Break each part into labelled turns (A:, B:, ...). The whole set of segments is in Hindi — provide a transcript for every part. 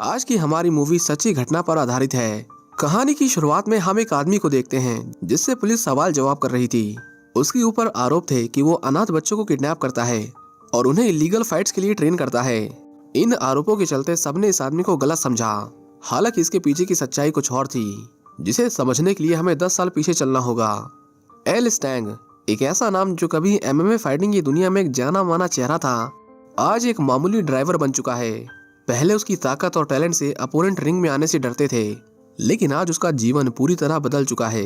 A: आज की हमारी मूवी सच्ची घटना पर आधारित है। कहानी की शुरुआत में हम एक आदमी को देखते हैं जिससे पुलिस सवाल जवाब कर रही थी। उसके ऊपर आरोप थे कि वो अनाथ बच्चों को किडनैप करता है और उन्हें इलीगल फाइट्स के लिए ट्रेन करता है। इन आरोपों के चलते सबने इस आदमी को गलत समझा। हालांकि इसके पीछे की सच्चाई कुछ और थी, जिसे समझने के लिए हमें 10 साल पीछे चलना होगा। एल स्टैंग, एक ऐसा नाम जो कभी एमएमए फाइटिंग की दुनिया में एक जाना माना चेहरा था, आज एक मामूली ड्राइवर बन चुका है। पहले उसकी ताकत और टैलेंट से अपोनेंट रिंग में आने से डरते थे, लेकिन आज उसका जीवन पूरी तरह बदल चुका है।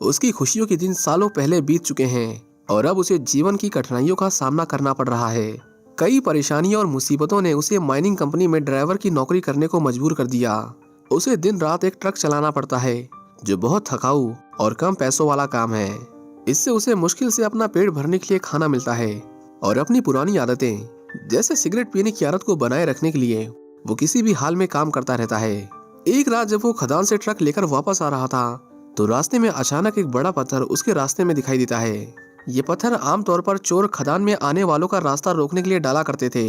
A: उसकी खुशियों के दिन सालों पहले बीत चुके हैं और अब उसे जीवन की कठिनाइयों का सामना करना पड़ रहा है। कई परेशानियों और मुसीबतों ने उसे माइनिंग कंपनी में ड्राइवर की नौकरी करने को मजबूर कर दिया। उसे दिन रात एक ट्रक चलाना पड़ता है, जो बहुत थकाऊ और कम पैसों वाला काम है। इससे उसे मुश्किल से अपना पेट भरने के लिए खाना मिलता है और अपनी पुरानी आदतें जैसे सिगरेट पीने की आदत को बनाए रखने के लिए वो किसी भी हाल में काम करता रहता है। एक रात जब वो खदान से ट्रक लेकर वापस आ रहा था तो रास्ते में अचानक एक बड़ा पत्थर उसके रास्ते में दिखाई देता है। ये पत्थर आमतौर पर चोर खदान में आने वालों का रास्ता रोकने के लिए डाला करते थे।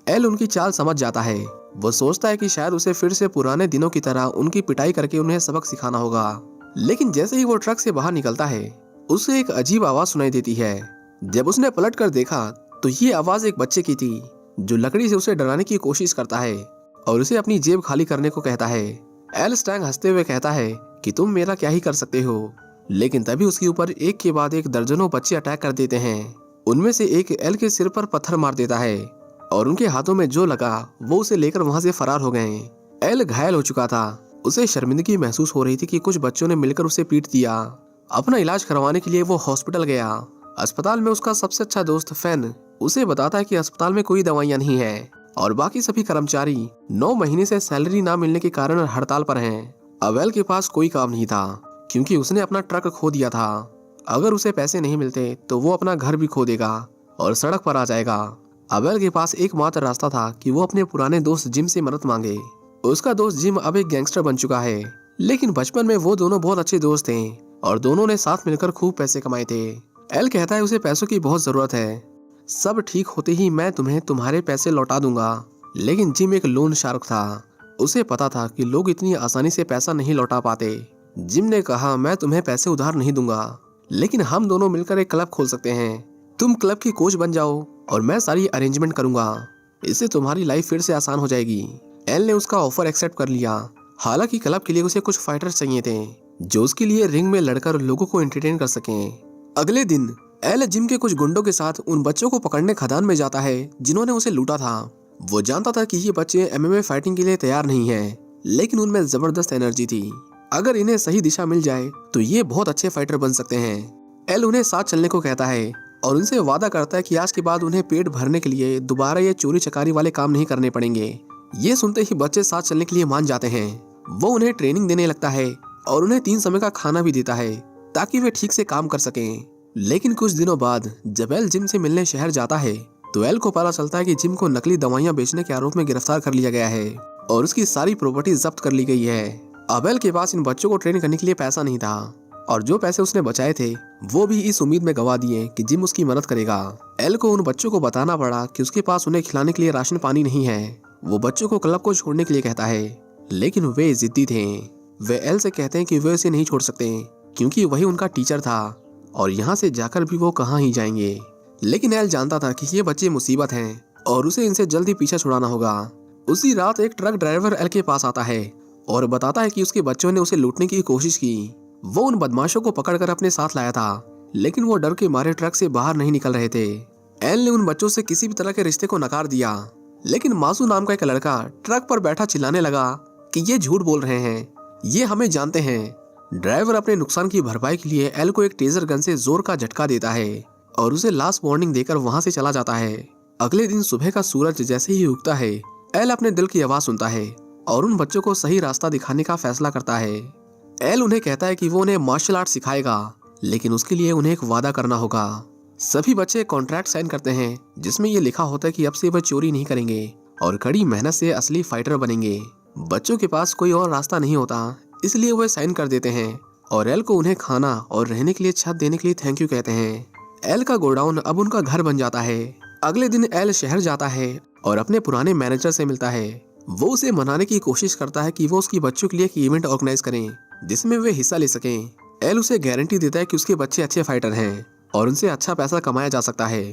A: एल उनकी चाल समझ जाता है। वो सोचता है कि शायद उसे फिर से पुराने दिनों की तरह उनकी पिटाई करके उन्हें सबक सिखाना होगा। लेकिन जैसे ही वो ट्रक से बाहर निकलता है, उसे एक अजीब आवाज सुनाई देती है। जब उसने पलट कर देखा तो ये आवाज एक बच्चे की थी, जो लकड़ी से उसे डराने की कोशिश करता है और उसे अपनी जेब खाली करने को कहता है। एल स्टैंग हंसते हुए कहता है कि तुम मेरा क्या ही कर सकते हो। लेकिन तभी उसके ऊपर एक के बाद एक दर्जनों बच्चे अटैक कर देते हैं। उनमें से एक एल के सिर पर पत्थर मार देता है और उनके हाथों में जो लगा वो उसे लेकर वहां से फरार हो गए। एल घायल हो चुका था। उसे शर्मिंदगी महसूस हो रही थी कि कुछ बच्चों ने मिलकर उसे पीट दिया। अपना इलाज करवाने के लिए वो हॉस्पिटल गया। अस्पताल में उसका सबसे अच्छा दोस्त फैन उसे बताता है कि अस्पताल में कोई दवाइयां नहीं है और बाकी सभी कर्मचारी 9 महीने से सैलरी ना मिलने के कारण हड़ताल पर हैं। अब एल के पास कोई काम नहीं था क्योंकि उसने अपना ट्रक खो दिया था। अगर उसे पैसे नहीं मिलते तो वो अपना घर भी खो देगा और सड़क पर आ जाएगा। अब एल के पास एकमात्र रास्ता था कि वो अपने पुराने दोस्त जिम से मदद मांगे। उसका दोस्त जिम अब एक गैंगस्टर बन चुका है, लेकिन बचपन में वो दोनों बहुत अच्छे दोस्त थे और दोनों ने साथ मिलकर खूब पैसे कमाए थे। एल कहता है उसे पैसों की बहुत जरूरत है। सब ठीक होते ही मैं तुम्हें तुम्हारे पैसे लौटा दूंगा। लेकिन जिम एक लोन शार्क था। उसे पता था कि लोग इतनी आसानी से पैसा नहीं लौटा पाते। जिम ने कहा, मैं तुम्हें पैसे उधार नहीं दूंगा, लेकिन हम दोनों मिलकर एक क्लब खोल सकते हैं। तुम क्लब की कोच बन जाओ और मैं सारी अरेंजमेंट करूंगा। इससे तुम्हारी लाइफ फिर से आसान हो जाएगी। एल ने उसका ऑफर एक्सेप्ट कर लिया। हालांकि क्लब के लिए उसे कुछ फाइटर्स चाहिए थे जो उसके लिए रिंग में लड़कर लोगों को एंटरटेन कर सकें। अगले दिन एल जिम के कुछ गुंडों के साथ उन बच्चों को पकड़ने खदान में जाता है जिन्होंने उसे लूटा था। वो जानता था कि ये बच्चे एमएमए फाइटिंग के लिए तैयार नहीं हैं, लेकिन उनमें जबरदस्त एनर्जी थी। अगर इन्हें सही दिशा मिल जाए तो ये बहुत अच्छे फाइटर बन सकते हैं। एल उन्हें साथ चलने को कहता है और उनसे वादा करता है कि आज के बाद उन्हें पेट भरने के लिए दोबारा ये चोरी चकारी वाले काम नहीं करने पड़ेंगे। ये सुनते ही बच्चे साथ चलने के लिए मान जाते हैं। वो उन्हें ट्रेनिंग देने लगता है और उन्हें 3 समय का खाना भी देता है ताकि वे ठीक से काम कर सकें। लेकिन कुछ दिनों बाद जब एल जिम से मिलने शहर जाता है तो एल को पता चलता है कि जिम को नकली दवाइयां बेचने के आरोप में गिरफ्तार कर लिया गया है और उसकी सारी प्रॉपर्टी जब्त कर ली गई है। अब एल के पास इन बच्चों को ट्रेन करने के लिए पैसा नहीं था और जो पैसे उसने बचाए थे वो भी इस उम्मीद में गवा दिए कि जिम उसकी मदद करेगा। एल को उन बच्चों को बताना पड़ा कि उसके पास उन्हें खिलाने के लिए राशन पानी नहीं है। वो बच्चों को क्लब को छोड़ने के लिए कहता है, लेकिन वे जिद्दी थे। वे एल से कहते हैं कि वे उसे नहीं छोड़ सकते क्योंकि वही उनका टीचर था और यहाँ से जाकर भी वो कहाँ ही जाएंगे। लेकिन एल जानता था कि ये बच्चे मुसीबत हैं और उसे इनसे जल्दी पीछा छुड़ाना होगा। उसी रात एक ट्रक ड्राइवर एल के पास आता है और बताता है कि उसके बच्चों ने उसे लूटने की कोशिश की। वो उन बदमाशों को पकड़कर अपने साथ लाया था, लेकिन वो डर के मारे ट्रक से बाहर नहीं निकल रहे थे। एल ने उन बच्चों से किसी भी तरह के रिश्ते को नकार दिया, लेकिन मासू नाम का एक लड़का ट्रक पर बैठा चिल्लाने लगा कि ये झूठ बोल रहे हैं, ये हमें जानते हैं। ड्राइवर अपने नुकसान की भरपाई के लिए एल को एक टेजर गन से जोर का झटका देता है और उसे लास्ट वार्निंग देकर वहां से चला जाता है। अगले दिन सुबह का सूरज जैसे ही उगता है, एल अपने दिल की आवाज सुनता है और उन बच्चों को सही रास्ता दिखाने का फैसला करता है। एल उन्हें कहता है कि वो उन्हें मार्शल आर्ट सिखाएगा, लेकिन उसके लिए उन्हें एक वादा करना होगा। सभी बच्चे कॉन्ट्रैक्ट साइन करते हैं जिसमें ये लिखा होता है कि अब से वह चोरी नहीं करेंगे और कड़ी मेहनत से असली फाइटर बनेंगे। बच्चों के पास कोई और रास्ता नहीं होता, इसलिए वे साइन कर देते हैं और एल को उन्हें खाना और रहने के लिए छत देने के लिए थैंक यू कहते हैं। एल का गोडाउन अब उनका घर बन जाता है। अगले दिन एल शहर जाता है और अपने पुराने मैनेजर से मिलता है वो उसे मनाने की कोशिश करता है कि वो उसकी बच्चों के लिए एक इवेंट ऑर्गेनाइज करें जिसमें वे हिस्सा ले सकें। एल उसे गारंटी देता है कि उसके बच्चे अच्छे फाइटर हैं और उनसे अच्छा पैसा कमाया जा सकता है।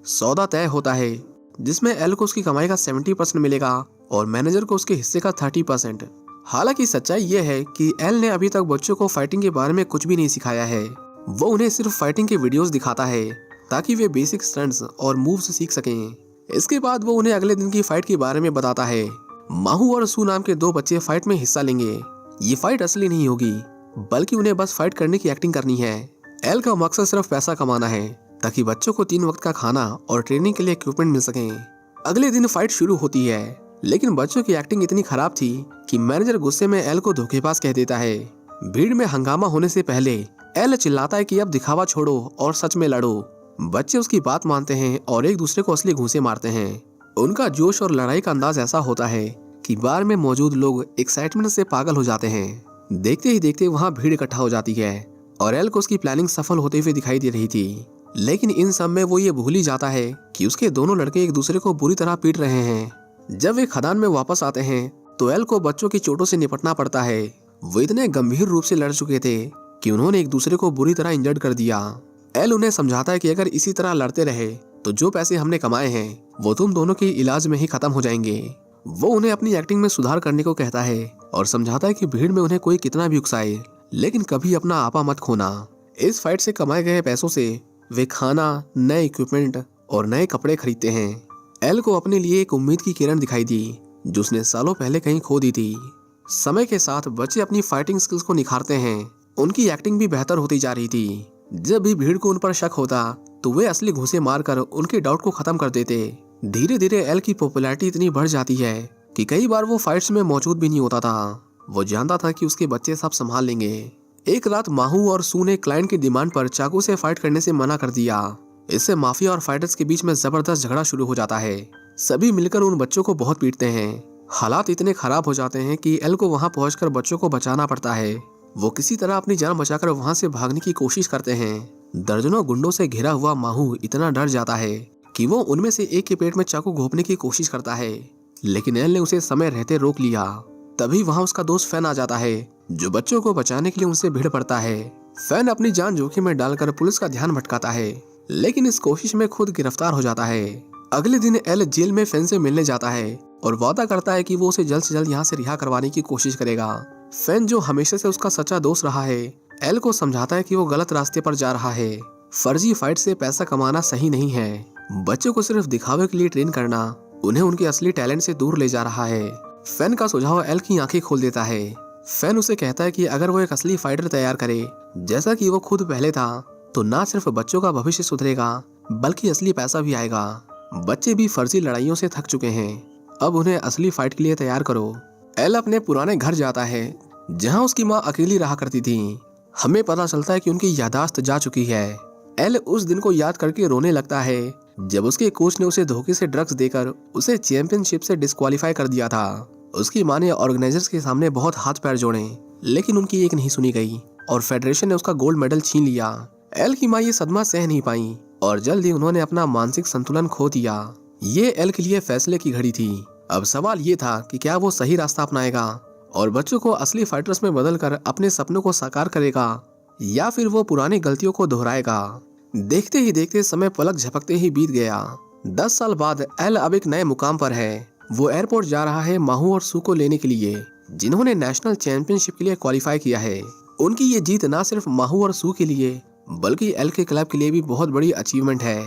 A: सौदा तय होता है जिसमें एल को उसकी कमाई का 70% मिलेगा और मैनेजर को उसके हिस्से का 30%। हालांकि सच्चाई ये है कि एल ने अभी तक बच्चों को फाइटिंग के बारे में कुछ भी नहीं सिखाया है। वो उन्हें सिर्फ फाइटिंग के वीडियोस दिखाता है ताकि वे बेसिक स्टंट्स और मूव्स सीख सकें। इसके बाद वो उन्हें अगले दिन की फाइट के बारे में बताता है। माहू और सू नाम के 2 बच्चे फाइट में हिस्सा लेंगे। ये फाइट असली नहीं होगी बल्कि उन्हें बस फाइट करने की एक्टिंग करनी है। एल का मकसद सिर्फ पैसा कमाना है ताकि बच्चों को 3 वक्त का खाना और ट्रेनिंग के लिए इक्विपमेंट मिल सकें। अगले दिन फाइट शुरू होती है लेकिन बच्चों की एक्टिंग इतनी खराब थी कि मैनेजर गुस्से में एल को धोखेबाज कह देता है। भीड़ में हंगामा होने से पहले एल चिल्लाता है कि अब दिखावा छोड़ो और सच में लड़ो। बच्चे उसकी बात मानते हैं और एक दूसरे को असली घूंसे मारते हैं। उनका जोश और लड़ाई का अंदाज ऐसा होता है कि बार में मौजूद लोग एक्साइटमेंट से पागल हो जाते हैं। देखते ही देखते वहाँ भीड़ इकट्ठा हो जाती है और एल को उसकी प्लानिंग सफल होते हुए दिखाई दे रही थी। लेकिन इन सब में वो ये भूल ही जाता है कि उसके दोनों लड़के एक दूसरे को बुरी तरह पीट रहे हैं। जब वे खदान में वापस आते हैं तो एल को बच्चों की चोटों से निपटना पड़ता है। वो इतने गंभीर रूप से लड़ चुके थे कि उन्होंने एक दूसरे को बुरी तरह इंजर्ड कर दिया। एल उन्हें समझाता है कि अगर इसी तरह लड़ते रहे तो जो पैसे हमने कमाए हैं वो तुम दोनों के इलाज में ही खत्म हो जाएंगे। वो उन्हें अपनी एक्टिंग में सुधार करने को कहता है और समझाता है कि भीड़ में उन्हें कोई कितना भी उकसाए लेकिन कभी अपना आपा मत खोना। इस फाइट से कमाए गए पैसों से वे खाना, नए इक्विपमेंट और नए कपड़े खरीदते हैं। एल को अपने लिए एक उम्मीद की किरण दिखाई दी जो उसने सालों पहले कहीं खो दी थी। समय के साथ बच्चे अपनी फाइटिंग स्किल्स को निखारते हैं। उनकी एक्टिंग भी बेहतर होती जा रही थी। जब भी भीड़ को उन पर शक होता तो वे असली घूंसे मारकर उनके डाउट को खत्म कर देते। धीरे धीरे एल की पॉपुलैरिटी इतनी बढ़ जाती है कि कई बार वो फाइट्स में मौजूद भी नहीं होता था। वो जानता था कि उसके बच्चे सब संभाल लेंगे। एक रात माहू और सू ने क्लाइंट की डिमांड पर चाकू से फाइट करने से मना कर दिया। इससे माफिया और फाइटर्स के बीच में जबरदस्त झगड़ा शुरू हो जाता है। सभी मिलकर उन बच्चों को बहुत पीटते हैं। हालात इतने खराब हो जाते हैं कि एल को वहां पहुंचकर बच्चों को बचाना पड़ता है। वो किसी तरह अपनी जान बचाकर वहां से भागने की कोशिश करते हैं। दर्जनों गुंडों से घिरा हुआ माहू इतना डर जाता है कि वो उनमें से एक के पेट में चाकू घोंपने की कोशिश करता है लेकिन एल ने उसे समय रहते रोक लिया। तभी वहां उसका दोस्त फैन आ जाता है जो बच्चों को बचाने के लिए उनसे भिड़ पड़ता है। फैन अपनी जान जोखिम में डालकर पुलिस का ध्यान भटकाता है लेकिन इस कोशिश में खुद गिरफ्तार हो जाता है। अगले दिन एल जेल में फैन से मिलने जाता है और वादा करता है कि वो उसे जल्द से जल्द यहाँ से रिहा करवाने की कोशिश करेगा। फैन जो हमेशा से उसका सच्चा दोस्त रहा है एल को समझाता है कि वो गलत रास्ते पर जा रहा है। फर्जी फाइट से पैसा कमाना सही नहीं है। बच्चों को सिर्फ दिखावे के लिए ट्रेन करना उन्हें उनके असली टैलेंट से दूर ले जा रहा है। फैन का सुझाव एल की आंखें खोल देता है। फैन उसे कहता है कि अगर वो एक असली फाइटर तैयार करे जैसा कि वो खुद पहले था तो ना सिर्फ बच्चों का भविष्य सुधरेगा बल्कि असली पैसा भी आएगा। बच्चे भी फर्जी लड़ाइयों से थक चुके हैं, अब उन्हें असली फाइट के लिए तैयार करो। एल अपने पुराने घर जाता है जहां उसकी माँ अकेली रहा करती थी। हमें पता चलता है कि उनकी याददाश्त जा चुकी है। एल उस दिन को याद करके रोने लगता है जब उसके कोच ने उसे धोखे से ड्रग्स देकर उसे चैंपियनशिप से डिस्क्वालीफाई कर दिया था। उसकी मां ने ऑर्गेनाइजर्स के सामने बहुत हाथ पैर जोड़े लेकिन उनकी एक नहीं सुनी गई और फेडरेशन ने उसका गोल्ड मेडल छीन लिया। एल की मां ये सदमा सह नहीं पाई और जल्द ही उन्होंने अपना मानसिक संतुलन खो दिया। ये एल के लिए फैसले की घड़ी थी। अब सवाल ये था कि क्या वो सही रास्ता अपनाएगा और बच्चों को असली फाइटर्स में बदलकर अपने सपनों को साकार करेगा या फिर वो पुरानी गलतियों को दोहराएगा। देखते ही देखते समय पलक झपकते ही बीत गया। 10 साल बाद एल अब एक नए मुकाम पर है। वो एयरपोर्ट जा रहा है माहू और सू को लेने के लिए जिन्होंने नेशनल चैंपियनशिप के लिए क्वालिफाई किया है। उनकी ये जीत न सिर्फ माहू और सू के लिए बल्कि एल के क्लब के लिए भी बहुत बड़ी अचीवमेंट है।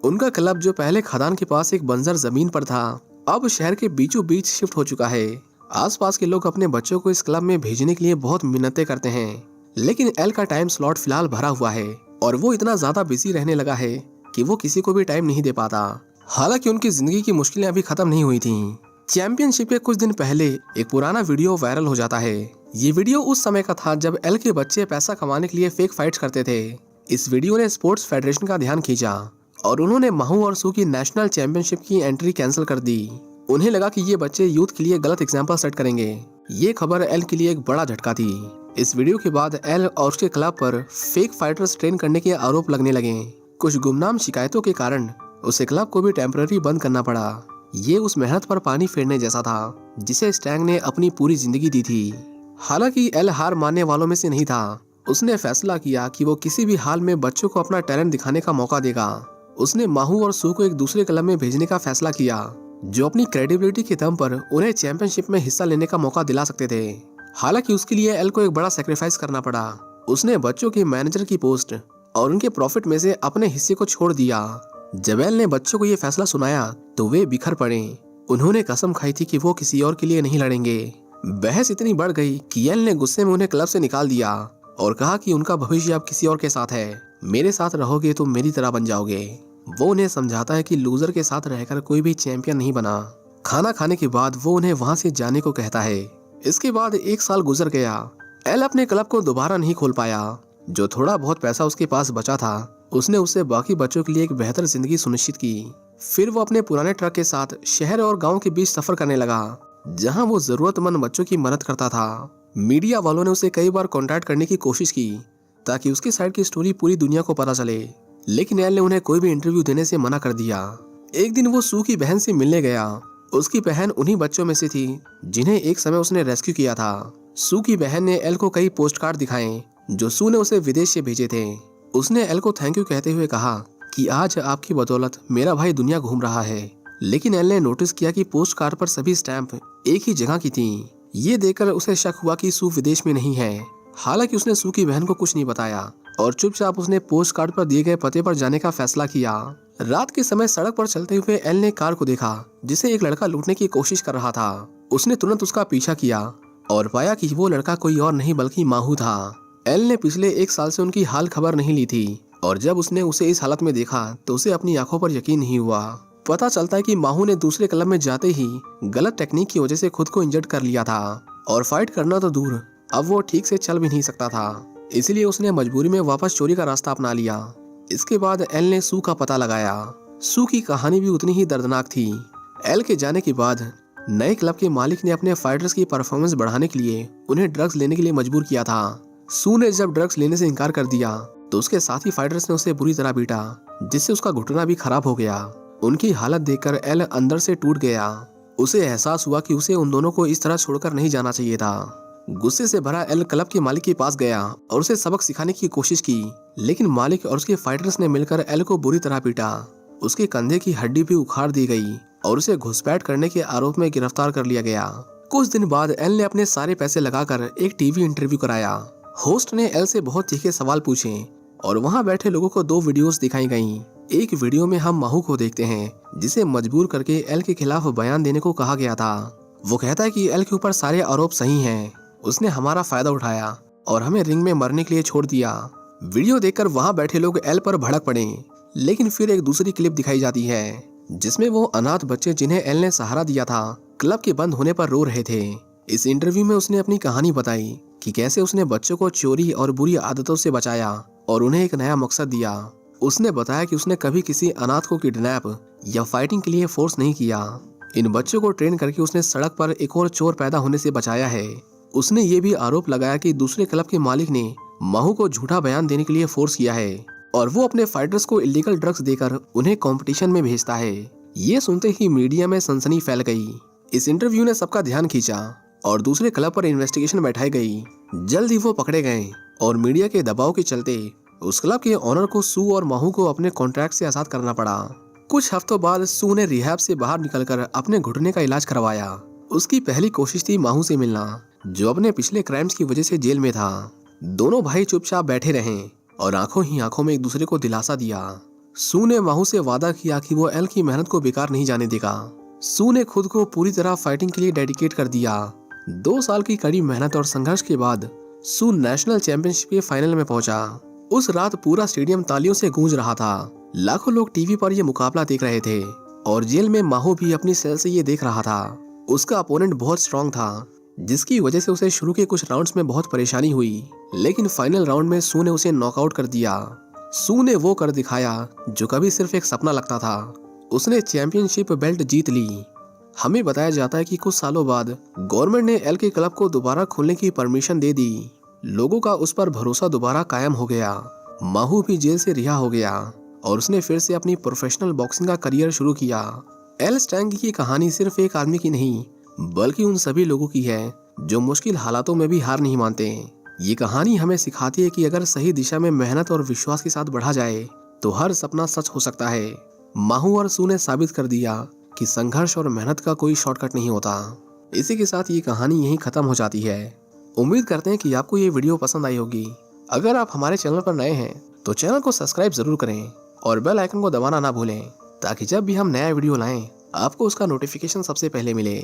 A: उनका क्लब जो पहले खदान के पास एक बंजर जमीन पर था अब शहर के बीचों बीच शिफ्ट हो चुका है। आसपास के लोग अपने बच्चों को इस क्लब में भेजने के लिए बहुत मिन्नतें करते हैं लेकिन एल का टाइम स्लॉट फिलहाल भरा हुआ है और वो इतना ज्यादा बिजी रहने लगा है कि वो किसी को भी टाइम नहीं दे पाता। हालांकि उनकी जिंदगी की मुश्किलें अभी खत्म नहीं हुई थीं। चैंपियनशिप के कुछ दिन पहले एक पुराना वीडियो वायरल हो जाता है। ये वीडियो उस समय का था जब एल के बच्चे पैसा कमाने के लिए फेक फाइट्स करते थे। इस वीडियो ने स्पोर्ट्स फेडरेशन का ध्यान खींचा और उन्होंने माहू और सू की नेशनल चैंपियनशिप की एंट्री कैंसिल कर दी। उन्हें लगा कि ये बच्चे यूथ के लिए गलत एग्जाम्पल सेट करेंगे। ये खबर एल के लिए एक बड़ा झटका थी। इस वीडियो के बाद एल और उसके क्लब पर फेक फाइटर्स ट्रेन करने के आरोप लगने लगे। कुछ गुमनाम शिकायतों के कारण उसे क्लब को भी टेम्पररी बंद करना पड़ा। ये उस मेहनत पर पानी फेरने जैसा था जिसे स्टैंग ने अपनी पूरी जिंदगी दी थी। हालांकि एल हार मानने वालों में से नहीं था। उसने फैसला किया कि वो किसी भी हाल में बच्चों को अपना टैलेंट दिखाने का मौका देगा। उसने माहू और सू को एक दूसरे क्लब में भेजने का फैसला किया जो अपनी क्रेडिबिलिटी के दम पर उन्हें चैंपियनशिप में हिस्सा लेने का मौका दिला सकते थे। हालांकि उसके लिए एल को एक बड़ा सेक्रीफाइस करना पड़ा। उसने बच्चों के मैनेजर की पोस्ट और उनके प्रॉफिट में से अपने हिस्से को छोड़ दिया। जब एल ने बच्चों को ये फैसला सुनाया तो वे बिखर पड़े। उन्होंने कसम खाई थी कि वो किसी और के लिए नहीं लड़ेंगे। बहस इतनी बढ़ गई कि एल ने गुस्से में उन्हें क्लब से निकाल दिया और कहा कि उनका भविष्य अब किसी और के साथ है। मेरे साथ रहोगे तो मेरी तरह बन जाओगे। वो उन्हें समझाता है कि लूजर के साथ रहकर कोई भी चैंपियन नहीं बना। खाना खाने के बाद वो उन्हें वहां से जाने को कहता है। इसके बाद 1 साल गुजर गया। एल अपने क्लब को दोबारा नहीं खोल पाया। जो थोड़ा बहुत पैसा उसके पास बचा था उसने उससे बाकी बच्चों के लिए एक बेहतर जिंदगी सुनिश्चित की। फिर वो अपने पुराने ट्रक के साथ शहर और गांव के बीच सफर करने लगा जहां वो जरूरतमंद बच्चों की मदद करता था। मीडिया वालों ने उसे कई बार कॉन्टैक्ट करने की कोशिश की ताकि उसकी साइड की स्टोरी पूरी दुनिया को पता चले, लेकिन एल ने उन्हें कोई भी इंटरव्यू देने से मना कर दिया। एक दिन वो सू की बहन से मिलने गया। उसकी बहन उन्हीं बच्चों में से थी जिन्हें एक समय उसने रेस्क्यू किया था। सू की बहन ने एल को कई पोस्ट कार्ड दिखाए जो सू ने उसे विदेश से भेजे थे। उसने एल को थैंक यू कहते हुए कहा कि आज आपकी बदौलत मेरा भाई दुनिया घूम रहा है। लेकिन एल ने नोटिस किया कि पोस्ट कार्ड पर सभी स्टैंप एक ही जगह की थी। ये देखकर उसे शक हुआ कि सू विदेश में नहीं है। हालांकि उसने सू की बहन को कुछ नहीं बताया और चुपचाप उसने पोस्ट कार्ड पर दिए गए पते पर जाने का फैसला किया। रात के समय सड़क पर चलते हुए एल ने कार को देखा जिसे एक लड़का लूटने की कोशिश कर रहा था। उसने तुरंत उसका पीछा किया और पाया कि वो लड़का कोई और नहीं बल्कि माहू था। एल ने पिछले 1 साल से उनकी हाल खबर नहीं ली थी और जब उसने उसे इस हालत में देखा तो उसे अपनी आंखों पर यकीन नहीं हुआ। पता चलता है कि माहू ने दूसरे क्लब में जाते ही गलत टेक्निक की वजह से खुद को इंजर्ड कर लिया था और फाइट करना तो दूर, अब वो ठीक से चल भी नहीं सकता था। इसलिए उसने मजबूरी में वापस चोरी का रास्ता अपना लिया। इसके बाद एल ने सू का पता लगाया। सू की कहानी भी उतनी ही दर्दनाक थी। एल के जाने के बाद नए क्लब के मालिक ने अपने फाइटर्स की परफॉर्मेंस बढ़ाने के लिए उन्हें ड्रग्स लेने के लिए मजबूर किया था। सू ने जब ड्रग्स लेने से इनकार कर दिया तो उसके साथी फाइटर्स ने उसे बुरी तरह पीटा जिससे उसका घुटना भी खराब हो गया। उनकी हालत देखकर एल अंदर से टूट गया। उसे एहसास हुआ कि उसे उन दोनों को इस तरह छोड़कर नहीं जाना चाहिए था। गुस्से से भरा एल क्लब के मालिक के पास गया और उसे सबक सिखाने की कोशिश की, लेकिन मालिक और उसके फाइटर्स ने मिलकर एल को बुरी तरह पीटा। उसके कंधे की हड्डी भी उखाड़ दी गई और उसे घुसपैठ करने के आरोप में गिरफ्तार कर लिया गया। कुछ दिन बाद एल ने अपने सारे पैसे लगाकर एक टीवी इंटरव्यू कराया। होस्ट ने एल से बहुत तीखे सवाल पूछे और वहां बैठे लोगों को 2 वीडियोस दिखाई गईं। एक वीडियो में हम माहू को देखते हैं जिसे मजबूर करके एल के खिलाफ बयान देने को कहा गया था। वो कहता है कि एल के ऊपर सारे आरोप सही हैं। उसने हमारा फायदा उठाया और हमें रिंग में मरने के लिए छोड़ दिया। वीडियो देखकर वहां बैठे लोग एल पर भड़क पड़े, लेकिन फिर एक दूसरी क्लिप दिखाई जाती है जिसमें वो अनाथ बच्चे जिन्हें एल ने सहारा दिया था क्लब के बंद होने पर रो रहे थे। इस इंटरव्यू में उसने अपनी कहानी बताई कि कैसे उसने बच्चों को चोरी और बुरी आदतों से बचाया और उन्हें एक नया मकसद दिया। उसने बताया कि उसने कभी किसी अनाथ को किडनैप या फाइटिंग के लिए फोर्स नहीं किया। इन बच्चों को ट्रेन करके उसने सड़क पर एक और चोर पैदा होने से बचाया है। उसने ये भी आरोप लगाया कि दूसरे क्लब के मालिक ने माहू को झूठा बयान देने के लिए फोर्स किया है और वो अपने फाइटर्स को इलीगल ड्रग्स देकर उन्हें कंपटीशन में भेजता है। ये सुनते ही मीडिया में सनसनी फैल गई। इस इंटरव्यू ने सबका ध्यान खींचा और दूसरे क्लब पर इन्वेस्टिगेशन बैठाई गई। जल्द ही वो पकड़े गए और मीडिया के दबाव के चलते उस क्लब के ऑनर को सू और माहू को अपने कॉन्ट्रैक्ट से आजाद करना पड़ा। कुछ हफ्तों बाद सू ने रिहैब से बाहर निकलकर अपने घुटने का इलाज करवाया। उसकी पहली कोशिश थी माहू से मिलना, जो अपने पिछले क्राइम्स की वजह से जेल में था। दोनों भाई चुपचाप बैठे रहे और आंखों ही आंखों में एक दूसरे को दिलासा दिया। सू ने माहू से वादा किया कि वो एल की मेहनत को बेकार नहीं जाने देगा। सू ने खुद को पूरी तरह फाइटिंग के लिए डेडिकेट कर दिया। 2 साल की कड़ी मेहनत और संघर्ष के बाद सू नेशनल चैंपियनशिप के फाइनल में पहुंचा। उस रात पूरा स्टेडियम तालियों से गूंज रहा था। लाखों लोग टीवी पर यह मुकाबला देख रहे थे और जेल में माहू भी अपनी सेल से ये देख रहा था। उसका अपोनेंट बहुत स्ट्रांग था, जिसकी वजह से उसे शुरू के कुछ राउंड्स में बहुत परेशानी हुई, लेकिन फाइनल राउंड में सू ने उसे नॉकआउट कर दिया। सू ने वो कर दिखाया जो कभी सिर्फ एक सपना लगता था। उसने चैंपियनशिप बेल्ट जीत ली। हमें बताया जाता है कि कुछ सालों बाद गवर्नमेंट ने एल के क्लब को दोबारा खोलने की परमिशन दे दी। लोगों का उस पर भरोसा दोबारा कायम हो गया। माहू भी जेल से रिहा हो गया और उसने फिर से अपनी प्रोफेशनल बॉक्सिंग का करियर शुरू किया। एल स्टैंग की कहानी सिर्फ एक आदमी की नहीं, बल्कि उन सभी लोगों की है जो मुश्किल हालातों में भी हार नहीं मानते। ये कहानी हमें सिखाती है कि अगर सही दिशा में मेहनत और विश्वास के साथ बढ़ा जाए तो हर सपना सच हो सकता है। माहू और सू ने साबित कर दिया कि संघर्ष और मेहनत का कोई शॉर्टकट नहीं होता। इसी के साथ ये कहानी यहीं खत्म हो जाती है। उम्मीद करते हैं कि आपको ये वीडियो पसंद आई होगी। अगर आप हमारे चैनल पर नए हैं तो चैनल को सब्सक्राइब जरूर करें और बेल आइकन को दबाना ना भूलें, ताकि जब भी हम नया वीडियो लाएं आपको उसका नोटिफिकेशन सबसे पहले मिले।